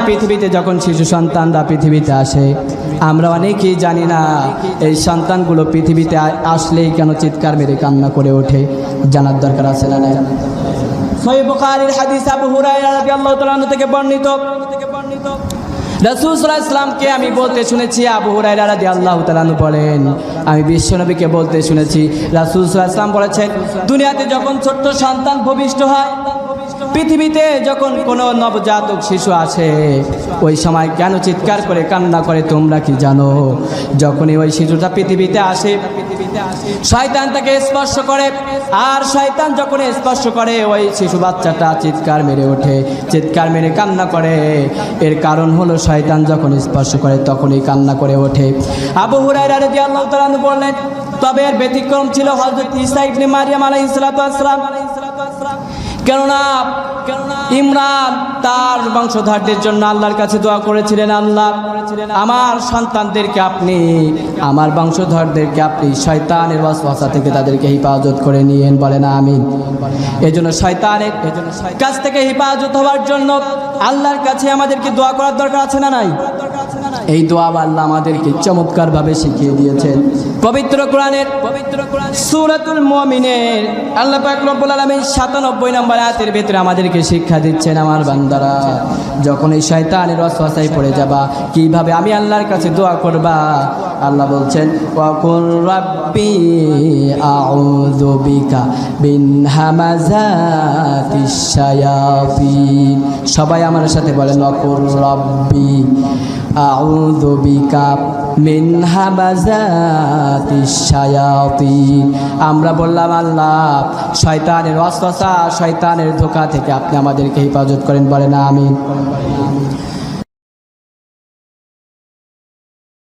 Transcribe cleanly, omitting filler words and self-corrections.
পৃথিবীতে যখন শিশু সন্তানরা পৃথিবীতে আসে, আমরা অনেকেই জানি না এই সন্তানগুলো পৃথিবীতে আসলেই কেন চিৎকার মেরে কান্না করে ওঠে। জানার দরকার আছে না নাই? সহিহ বুখারীর হাদিস আবু হুরায়রা রাদিয়াল্লাহু তাআলা আনহু থেকে বর্ণিত, রাসূল সাল্লাল্লাহু আলাইহি ওয়াসাল্লামকে আমি বলতে শুনেছি, আবু হুরায়রা রাদিয়াল্লাহু তাআলা আনহু বলেন, আমি বিশ্বনবীকে বলতে শুনেছি, রাসূল সাল্লাল্লাহু আলাইহি ওয়াসাল্লাম বলেছেন, দুনিয়াতে যখন ছোট্ট সন্তান ভূমিষ্ঠ হয়, পৃথিবীতে যখন কোনো নবজাতক শিশু আসে, ওই সময় কেন চিৎকার করে কান্না করে তোমরা কি জানো? যখনই ওই শিশুটা পৃথিবীতে আসে, শয়তান তাকে স্পর্শ করে, আর শয়তান যখন স্পর্শ করে ওই শিশু বাচ্চাটা চিৎকার মেরে ওঠে, চিৎকার মেরে কান্না করে। এর কারণ হলো শয়তান যখন স্পর্শ করে তখনই কান্না করে ওঠে। আবু হুরায়রা রাদিয়াল্লাহু তাআলা আনহু বললেন, তবে এর ব্যতিক্রম ছিল হযরত ঈসা ইবনে মারইয়াম আলাইহিস সালাতু ওয়াস সালাম। কেননা ইমরান তার বংশধরদের জন্য আল্লাহর কাছে দোয়া করেছিলেন, আল্লাহ আমার সন্তানদেরকে আপনি, আমার বংশধরদেরকে আপনি শয়তানের ওয়াসওয়াসা থেকে তাদেরকে হেফাজত করে নিয়েন, বলেন আমিন। এজন্য শয়তানের কাছ থেকে হেফাজত হওয়ার জন্য আল্লাহর কাছে আমাদেরকে দোয়া করার দরকার আছে না নাই? এই দোয়া আল্লাহ আমাদেরকে চমৎকারভাবে শিখিয়ে দিয়েছেন। পবিত্র কোরআনের সূরাতুল মুমিনের আল্লাহ পাক রব্বুল আলামিন 97 নম্বর আয়াতের ভিতরে আমাদেরকে শিক্ষা দিচ্ছেন, আমার বান্দারা যখন এই শয়তানের ওয়াসওয়াসায় পড়ে যাবা, কিভাবে আমি আল্লাহর কাছে দোয়া করবা। আল্লাহ বলছেন, ওয়াকুল রাব্বি আউযু বিকা মিন হামাযাতিশ শায়াতিন। সবাই আমার সাথে বলেন, ওয়াকুল রাব্বি আউযু বিকা মিন হামাযাতিশ শায়াতিন। আমরা বললাম, আল্লাহ শয়তানের ওয়াসওয়াসা, শয়তানের ধোঁকা থেকে আপনি আমাদেরকে হেফাজত করেন, বলেন আমিন।